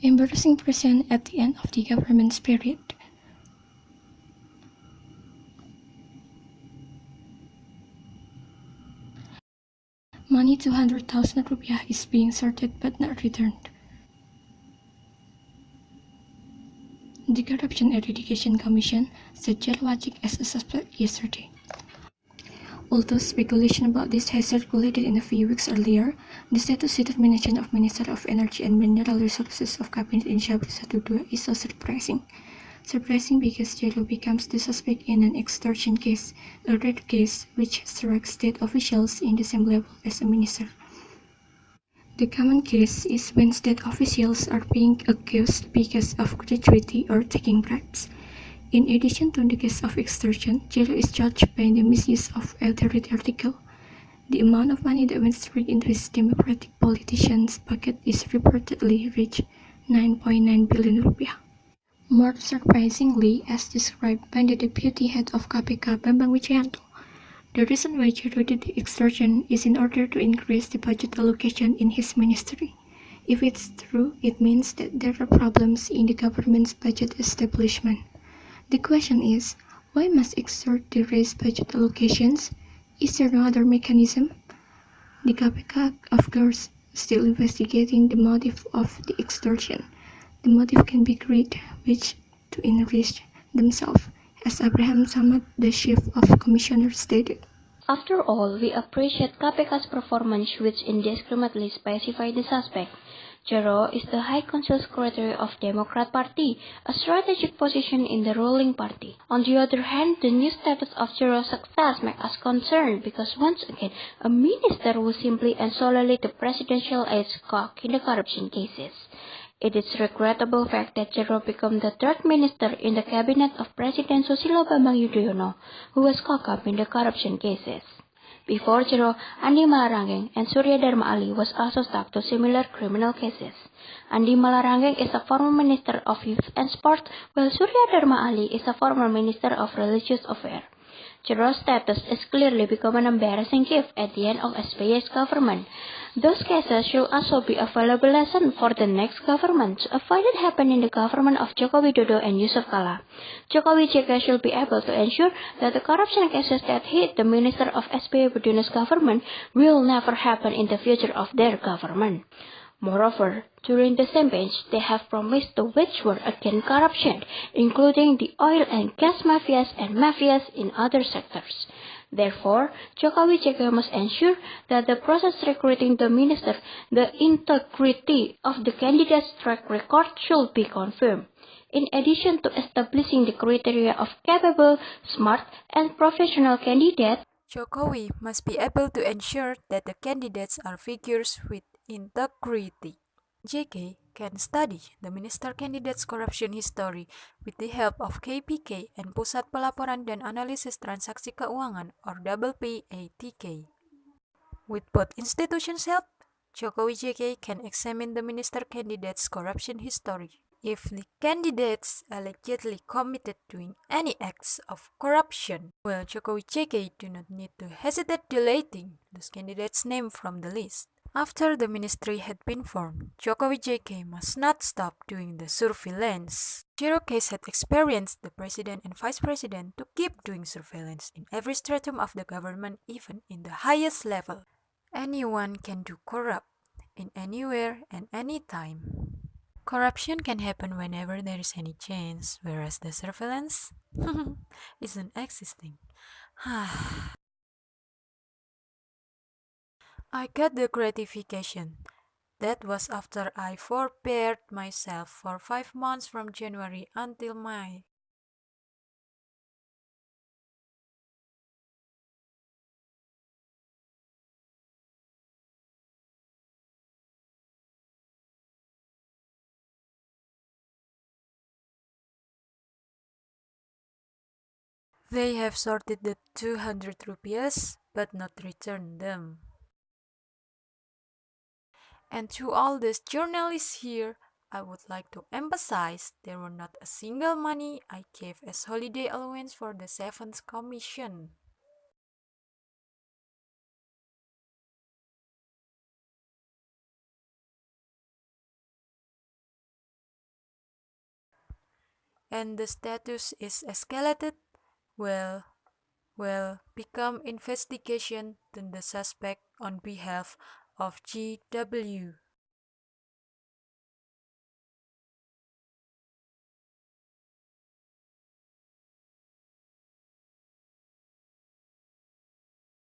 Embarrassing present at the end of the government's period. Money 200,000 rupiah is being sorted but not returned. The Corruption Eradication Commission said Jalwajik as a suspect yesterday. Although speculation about this has circulated in a few weeks earlier, the status determination of Minister of Energy and Mineral Resources of Cabinet in Syabri 12 is so surprising. Surprising because Jalo becomes the suspect in an extortion case, a rare case which strikes state officials in the same level as a minister. The common case is when state officials are being accused because of gratuity or taking bribes. In addition to the case of extortion, Jalo is charged by the misuse of authority article. The amount of money that went straight into his Democratic politician's pocket is reportedly reached 9.9 billion rupiah. More surprisingly, as described by the deputy head of KPK, Bambang Wijayanto, the reason why Jero did the extortion is in order to increase the budget allocation in his ministry. If it's true, it means that there are problems in the government's budget establishment. The question is, why must extort to raise budget allocations? Is there no other mechanism? The KPK, of course, still investigating the motive of the extortion. The motive can be greed, which to enrich themselves, as Abraham Samad, the chief of commissioners, stated. After all, we appreciate KPK's performance, which indiscriminately specify the suspect. Jero is the High Council Secretary of Democrat Party, a strategic position in the ruling party. On the other hand, the new status of Jero's success makes us concerned because once again, a minister who simply and solely the presidential aide caught in the corruption cases. It is a regrettable fact that Jero became the third minister in the cabinet of President Susilo Bambang Yudhoyono, who was caught up in the corruption cases. Before Jero, Andi Malarangeng and Surya Dharma Ali was also stuck to similar criminal cases. Andi Malarangeng is a former minister of youth and sport, while Surya Dharma Ali is a former minister of religious affairs. Jero's status is clearly become an embarrassing gift at the end of SBY's government. Those cases should also be a valuable lesson for the next government to avoid it happening in the government of Joko Widodo and Yusuf Kala. Jokowi JK should be able to ensure that the corruption cases that hit the minister of SBY Widodo's government will never happen in the future of their government. Moreover, during the same bench, they have promised to wage war against corruption, including the oil and gas mafias and mafias in other sectors. Therefore, Jokowi JK must ensure that the process recruiting the minister, the integrity of the candidate's track record should be confirmed. In addition to establishing the criteria of capable, smart, and professional candidates, Jokowi must be able to ensure that the candidates are figures with integrity. JK can study the minister candidate's corruption history with the help of KPK and Pusat Pelaporan dan Analisis Transaksi Keuangan or PPATK. With both institutions' help, Jokowi JK can examine the minister candidate's corruption history. If the candidates allegedly committed doing any acts of corruption, well, Jokowi JK do not need to hesitate deleting those candidates' name from the list. After the ministry had been formed, Jokowi JK must not stop doing the surveillance. Jero case had experienced the president and vice president to keep doing surveillance in every stratum of the government, even in the highest level. Anyone can do corrupt in anywhere and anytime. Corruption can happen whenever there is any chance, whereas the surveillance isn't existing. I got the gratification. That was after I prepared myself for 5 months from January until May. They have sorted the 200 rupiahs, but not returned them. And to all these journalists here, I would like to emphasize there were not a single money I gave as holiday allowance for the 7th commission. and the status is escalated, well, become investigation to the suspect on behalf of GW.